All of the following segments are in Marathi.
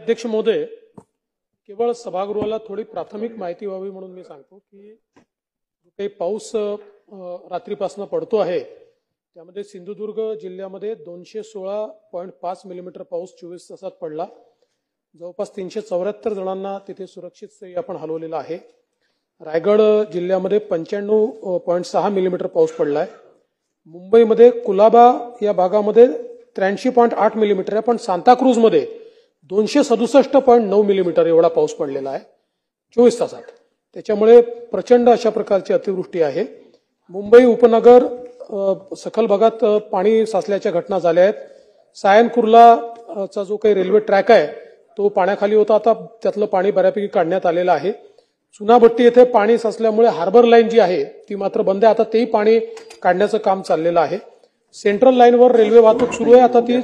अध्यक्ष महोदय, केवळ सभागृहाला थोडी प्राथमिक माहिती व्हावी म्हणून मी सांगतो की जो काही पाऊस रात्रीपासून पडतो आहे त्यामध्ये सिंधुदुर्ग जिल्ह्यामध्ये 216.5 मिलीमीटर पाऊस 24 तासात पडला। जवळपास 374 जणांना तिथे सुरक्षित स्थळी आपण हलवलेला आहे। रायगड जिल्ह्यामध्ये 95.6 मिलीमीटर पाऊस पडलाय। मुंबईमध्ये कुलाबा या भागामध्ये 83.8 मिलीमीटर आहे, पण सांताक्रूज मध्ये 267.9 मिलीमीटर एवढा पाऊस पडलेला आहे 24 तासात। त्याच्यामुळे प्रचंड अशा प्रकारची अतिवृष्टी आहे। मुंबई उपनगर सखल भागात पाणी साचल्याच्या घटना झाल्या आहेत। सायन कुर्लाचा जो काही रेल्वे ट्रॅक आहे तो पाण्याखाली होता, आता त्यातलं पाणी बऱ्यापैकी काढण्यात आलेलं आहे। चुनाभट्टी येथे पाणी साचल्यामुळे हार्बर लाईन जी आहे ती मात्र बंद आहे, आता तेही पाणी काढण्याचं काम चाललेलं आहे। सेंट्रल लाईनवर रेल्वे वाहतूक सुरू आहे, आता ती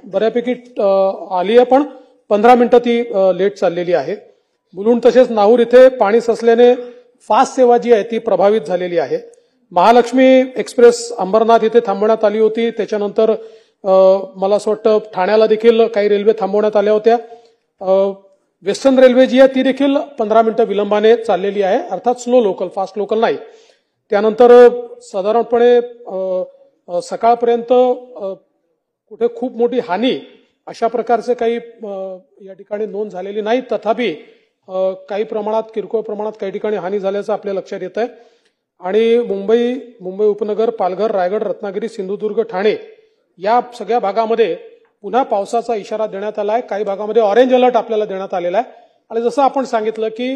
बऱ्यापैकी आली आहे, पण 15 मिनिटं ती लेट चाललेली आहे। मुलुंड तसेच नाहूर इथे पाणी साचल्याने फास्ट सेवा जी आहे ती प्रभावित झालेली आहे। महालक्ष्मी एक्सप्रेस अंबरनाथ इथे थांबवण्यात आली होती, त्याच्यानंतर मला असं वाटतं ठाण्याला देखील काही रेल्वे थांबवण्यात आल्या होत्या। वेस्टर्न रेल्वे जी आहे ती देखील 15 मिनिटं विलंबाने चाललेली आहे, अर्थात स्लो लोकल, फास्ट लोकल नाही। त्यानंतर साधारणपणे सकाळपर्यंत कुठे खूप मोठी हानी अशा प्रकारचे काही या ठिकाणी नोंद झालेली नाही, तथापि काही प्रमाणात किरकोळ प्रमाणात काही ठिकाणी हानी झाल्याचं आपल्या लक्षात येत आहे। आणि मुंबई उपनगर, पालघर, रायगड, रत्नागिरी, सिंधुदुर्ग, ठाणे या सगळ्या भागामध्ये पुन्हा पावसाचा इशारा देण्यात आला आहे। काही भागामध्ये ऑरेंज अलर्ट आपल्याला देण्यात आलेला आहे। आणि जसं आपण सांगितलं की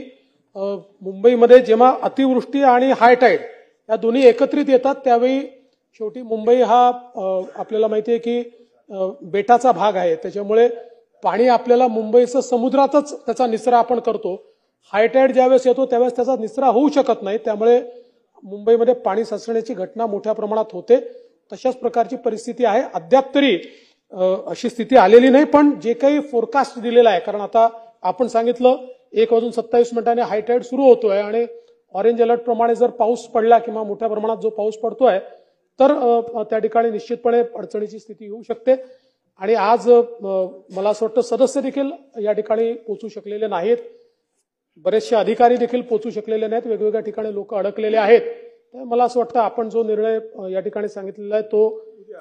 मुंबईमध्ये जेव्हा अतिवृष्टी आणि हाय टाईड या दोन्ही एकत्रित येतात त्यावेळी शेवटी मुंबई हा आपल्याला माहिती आहे की बेटाचा भाग आहे, त्याच्यामुळे पाणी आपल्याला मुंबईचं समुद्रातच त्याचा निचरा आपण करतो। हाय टाईड ज्यावेळेस येतो त्यावेळेस त्याचा निचरा होऊ शकत नाही, त्यामुळे मुंबईमध्ये पाणी साचण्याची घटना मोठ्या प्रमाणात होते। तशाच प्रकारची परिस्थिती आहे। अद्याप तरी अशी स्थिती आलेली नाही, पण जे काही फोरकास्ट दिलेला आहे, कारण आता आपण सांगितलं 1:27 हाय टाईड सुरू होतोय आणि ऑरेंज अलर्ट प्रमाणे जर पाऊस पडला किंवा मोठ्या प्रमाणात जो पाऊस पडतोय तर त्या ठिकाणी निश्चितपणे अडचणीची स्थिती येऊ शकते। आणि आज मला असं वाटतं सदस्य देखील या ठिकाणी पोहोचू शकलेले नाहीत, बरेचसे अधिकारी देखील पोहोचू शकलेले नाहीत, वेगवेगळ्या ठिकाणी लोक अडकलेले आहेत। तर मला असं वाटतं आपण जो निर्णय या ठिकाणी सांगितलेला आहे तो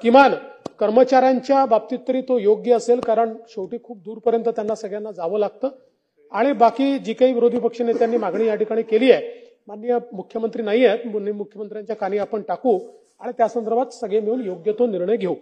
किमान कर्मचाऱ्यांच्या बाबतीत तरी तो योग्य असेल, कारण शेवटी खूप दूरपर्यंत त्यांना सगळ्यांना जावं लागतं। आणि बाकी जी काही विरोधी पक्षनेत्यांनी मागणी या ठिकाणी केली आहे, माननीय मुख्यमंत्री नाही आहेत, मुख्यमंत्र्यांच्या कानी आपण टाकू आणि त्या संदर्भात सगळे मिळून योग्य तो निर्णय घेऊ।